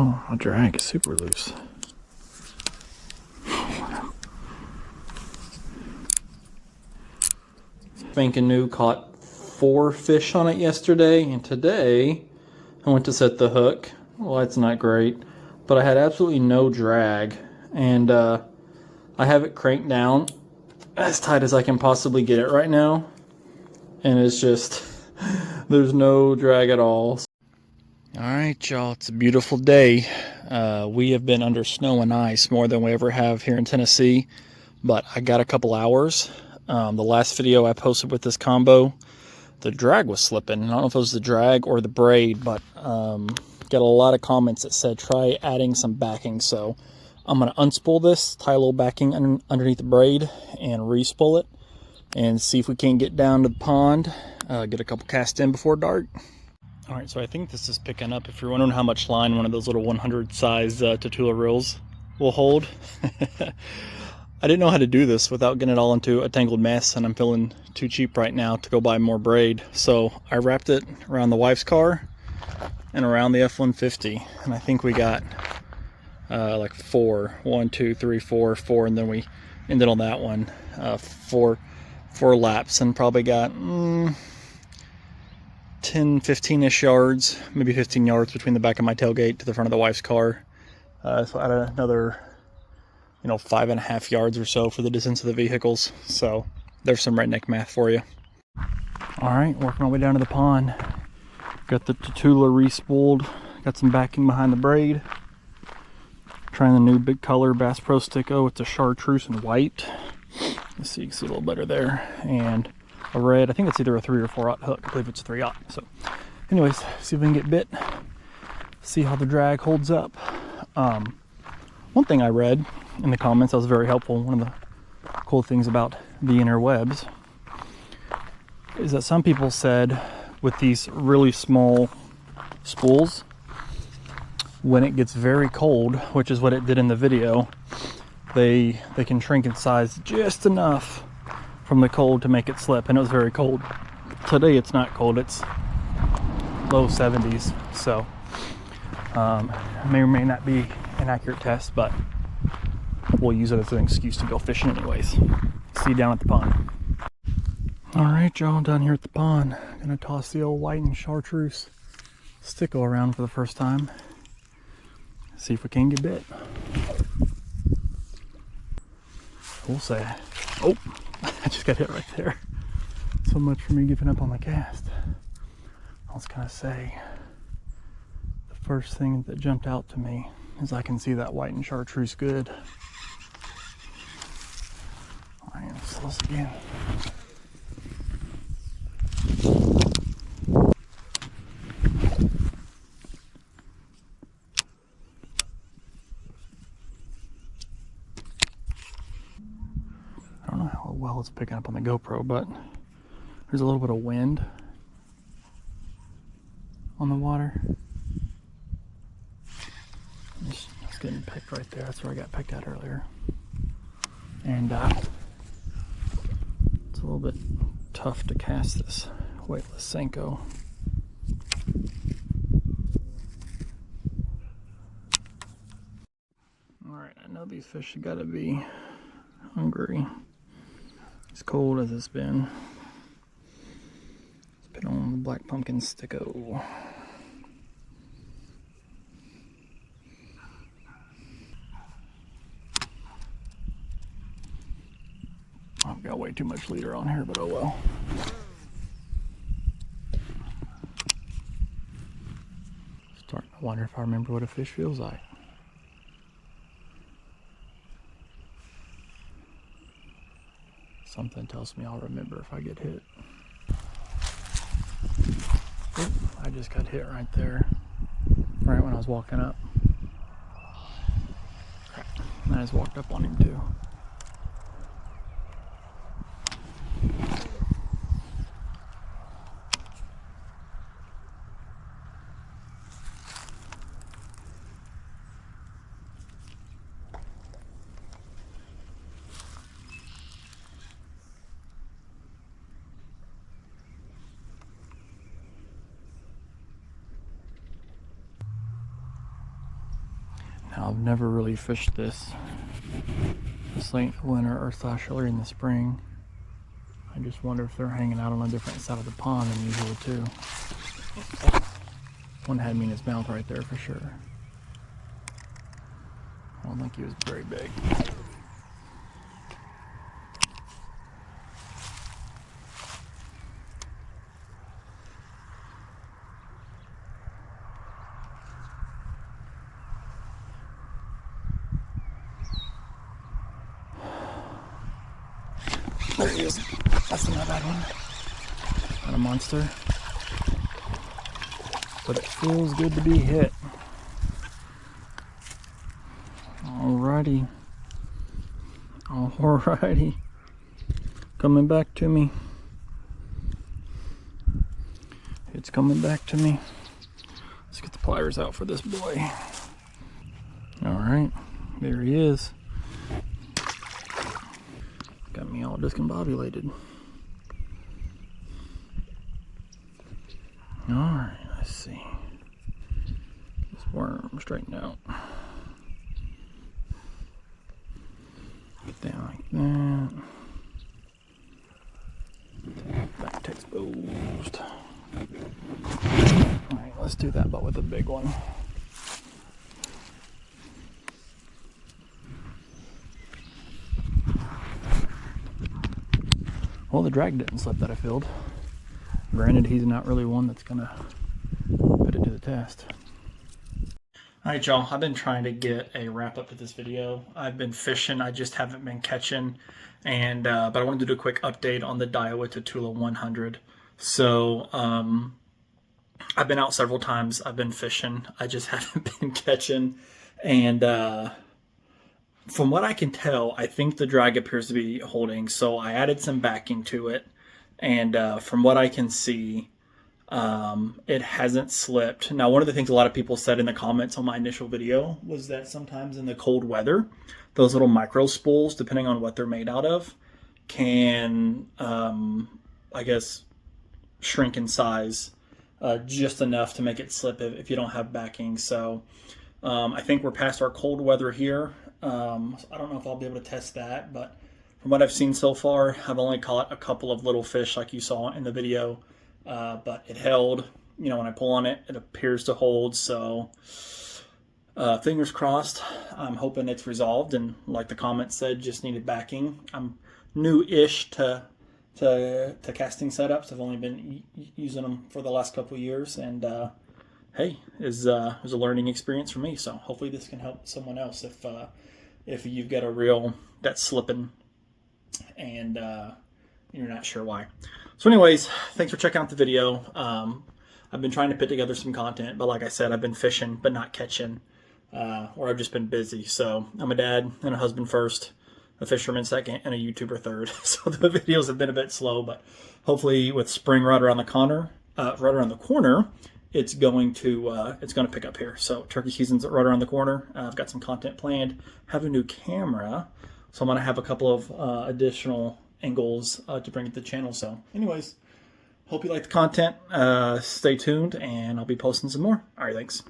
Oh, my drag is super loose. Spanking new, caught 4 fish on it yesterday, and today I went to set the hook. Well, that's not great, but I had absolutely no drag, and I have it cranked down as tight as I can possibly get it right now, and it's just, there's no drag at all. Alright, y'all, it's a beautiful day. We have been under snow and ice more than we ever have here in Tennessee, but I got a couple hours. The last video I posted with this combo, the drag was slipping. I don't know if it was the drag or the braid, but got a lot of comments that said try adding some backing. So I'm going to unspool this, tie a little backing underneath the braid, and re-spool it, and see if we can't get down to the pond, get a couple casts in before dark. All right, so I think this is picking up. If you're wondering how much line one of those little 100 size Tatula reels will hold, I didn't know how to do this without getting it all into a tangled mess, and I'm feeling too cheap right now to go buy more braid. So I wrapped it around the wife's car and around the F-150, and I think we got like 4, 1, 2, 3, 4, 4, and then we ended on that one, 4 laps, and probably got 10, 15-ish yards, maybe 15 yards between the back of my tailgate to the front of the wife's car. So I had another, 5.5 yards or so for the distance of the vehicles. So there's some redneck math for you. All right, working my way down to the pond. Got the Tatula re-spooled. Got some backing behind the braid. Trying the new Big Color Bass Pro Sticko. It's a chartreuse and white. Let's see, you can see a little better there. And a red, I think it's either a 3 or 4/0 hook. I believe it's a 3/0. So anyways, see if we can get bit. See how the drag holds up. One thing I read in the comments that was very helpful, one of the cool things about the interwebs, is that some people said with these really small spools, when it gets very cold, which is what it did in the video, they can shrink in size just enough from the cold to make it slip. And it was very cold. Today it's not cold, it's low 70s, so may or may not be an accurate test, but we'll use it as an excuse to go fishing anyways. See you down at the pond. All right, y'all, down here at the pond. Gonna toss the old white and chartreuse sticko around for the first time. See if we can get bit. We'll say, oh, I just got hit right there. So much for me giving up on the cast. I was gonna say, the first thing that jumped out to me is I can see that white and chartreuse good. All right, let's do this again. I don't know how well it's picking up on the GoPro, but there's a little bit of wind on the water. It's getting picked right there. That's where I got picked at earlier. And it's a little bit tough to cast this weightless Senko. Alright, I know these fish have got to be hungry. As cold as it's been. Let's put on the black pumpkin sticko. I've got way too much leader on here, but oh well. Starting to wonder if I remember what a fish feels like. Something tells me I'll remember if I get hit. Oop, I just got hit right there, right when I was walking up. Crap. And I just walked up on him too. I've never really fished this late in the winter or / early in the spring. I just wonder if they're hanging out on a different side of the pond than usual too. One had me in his mouth right there for sure. I don't think he was very big. There he is. That's not a bad one. Not a monster. But it feels good to be hit. Alrighty. Alrighty. Coming back to me. It's coming back to me. Let's get the pliers out for this boy. Alright. There he is. Got me all discombobulated. Alright, let's see. This worm straighten out. Get down like that. Back exposed. Alright, let's do that, but with a big one. Well, the drag didn't slip that I filled. Granted, he's not really one that's gonna put it to the test. Alright y'all, I've been trying to get a wrap up to this video. I've been fishing, I just haven't been catching. And but I wanted to do a quick update on the Daiwa Tatula 100. So I've been out several times, I've been fishing, I just haven't been catching. And from what I can tell, I think the drag appears to be holding, so I added some backing to it, and from what I can see, it hasn't slipped. Now, one of the things a lot of people said in the comments on my initial video was that sometimes in the cold weather, those little micro spools, depending on what they're made out of, can, I guess, shrink in size just enough to make it slip if you don't have backing. So I think we're past our cold weather here. I don't know if I'll be able to test that, but from what I've seen so far, I've only caught a couple of little fish like you saw in the video, but it held. You know, when I pull on it, it appears to hold, so fingers crossed. I'm hoping it's resolved, and like the comment said, just needed backing. I'm new-ish to casting setups. I've only been using them for the last couple of years, and hey, it was a learning experience for me, so hopefully this can help someone else if you've got a reel that's slipping and you're not sure why. So anyways, thanks for checking out the video. I've been trying to put together some content, but like I said, I've been fishing but not catching, or I've just been busy. So I'm a dad and a husband first, a fisherman second, and a YouTuber third. So the videos have been a bit slow, but hopefully with spring right around the corner, it's going to pick up here. So turkey season's right around the corner. I've got some content planned. Have a new camera, so I'm gonna have a couple of additional angles to bring to the channel. So anyways, hope you like the content. Stay tuned, and I'll be posting some more. All right, thanks.